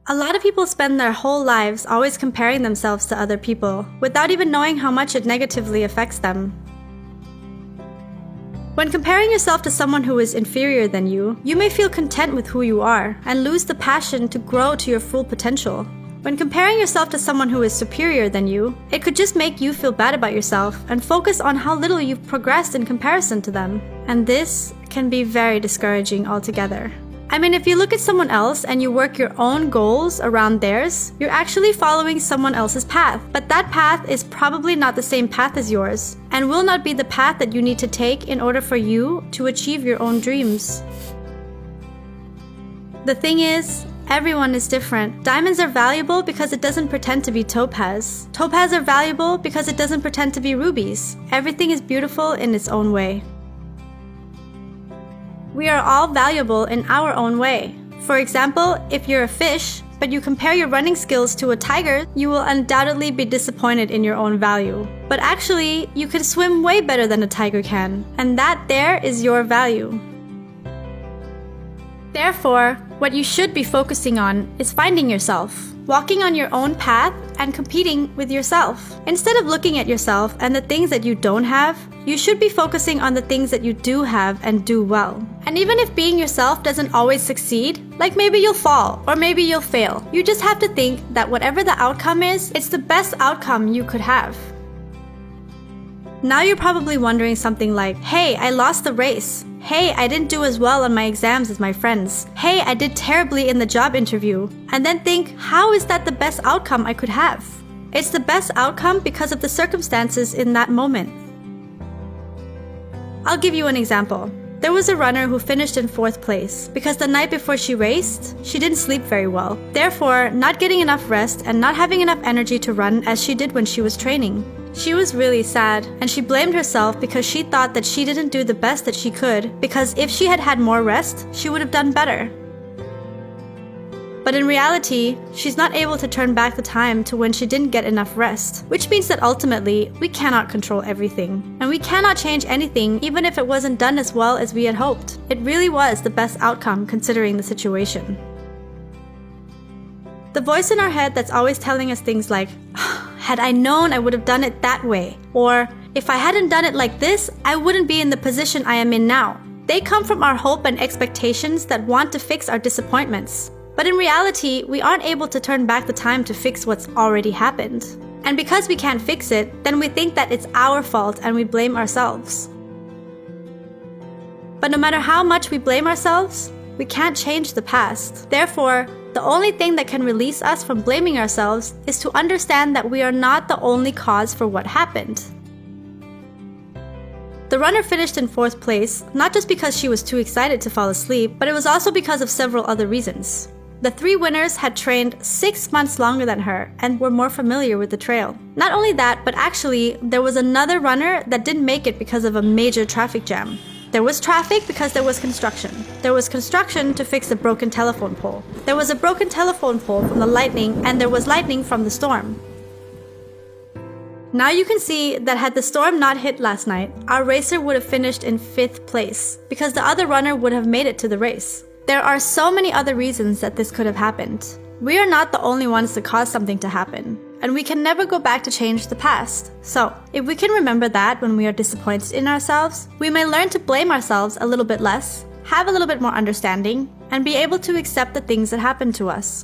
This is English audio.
A lot of people spend their whole lives always comparing themselves to other people, without even knowing how much it negatively affects them. When comparing yourself to someone who is inferior than you may feel content with who you are and lose the passion to grow to your full potential. When comparing yourself to someone who is superior than you, it could just make you feel bad about yourself and focus on how little you've progressed in comparison to them. And this can be very discouraging altogether. I mean, if you look at someone else and you work your own goals around theirs, you're actually following someone else's path. But that path is probably not the same path as yours, and will not be the path that you need to take in order for you to achieve your own dreams. The thing is, everyone is different. Diamonds are valuable because it doesn't pretend to be topaz. Topaz are valuable because it doesn't pretend to be rubies. Everything is beautiful in its own way. We are all valuable in our own way. For example, if you're a fish, but you compare your running skills to a tiger, you will undoubtedly be disappointed in your own value. But actually, you can swim way better than a tiger can, and that there is your value. Therefore, what you should be focusing on is finding yourself, walking on your own path and competing with yourself. Instead of looking at yourself and the things that you don't have, you should be focusing on the things that you do have and do well. And even if being yourself doesn't always succeed, like maybe you'll fall or maybe you'll fail, you just have to think that whatever the outcome is, it's the best outcome you could have. Now you're probably wondering something like, hey, I lost the race. Hey, I didn't do as well on my exams as my friends. Hey, I did terribly in the job interview. And then think, how is that the best outcome I could have? It's the best outcome because of the circumstances in that moment. I'll give you an example. There was a runner who finished in 4th place because the night before she raced, she didn't sleep very well. Therefore, not getting enough rest and not having enough energy to run as she did when she was training. She was really sad, and she blamed herself because she thought that she didn't do the best that she could, because if she had had more rest, she would have done better. But in reality, she's not able to turn back the time to when she didn't get enough rest, which means that ultimately, we cannot control everything. And we cannot change anything even if it wasn't done as well as we had hoped. It really was the best outcome considering the situation. The voice in our head that's always telling us things like, had I known, I would have done it that way. Or, if I hadn't done it like this, I wouldn't be in the position I am in now. They come from our hope and expectations that want to fix our disappointments. But in reality, we aren't able to turn back the time to fix what's already happened. And because we can't fix it, then we think that it's our fault and we blame ourselves. But no matter how much we blame ourselves, we can't change the past. Therefore, the only thing that can release us from blaming ourselves is to understand that we are not the only cause for what happened. The runner finished in 4th place, not just because she was too excited to fall asleep, but it was also because of several other reasons. The 3 winners had trained 6 months longer than her and were more familiar with the trail. Not only that, but actually, there was another runner that didn't make it because of a major traffic jam. There was traffic because there was construction. There was construction to fix a broken telephone pole. There was a broken telephone pole from the lightning, and there was lightning from the storm. Now you can see that had the storm not hit last night, our racer would have finished in 5th place, because the other runner would have made it to the race. There are so many other reasons that this could have happened. We are not the only ones to cause something to happen, and we can never go back to change the past. So, if we can remember that when we are disappointed in ourselves, we may learn to blame ourselves a little bit less, have a little bit more understanding, and be able to accept the things that happen to us.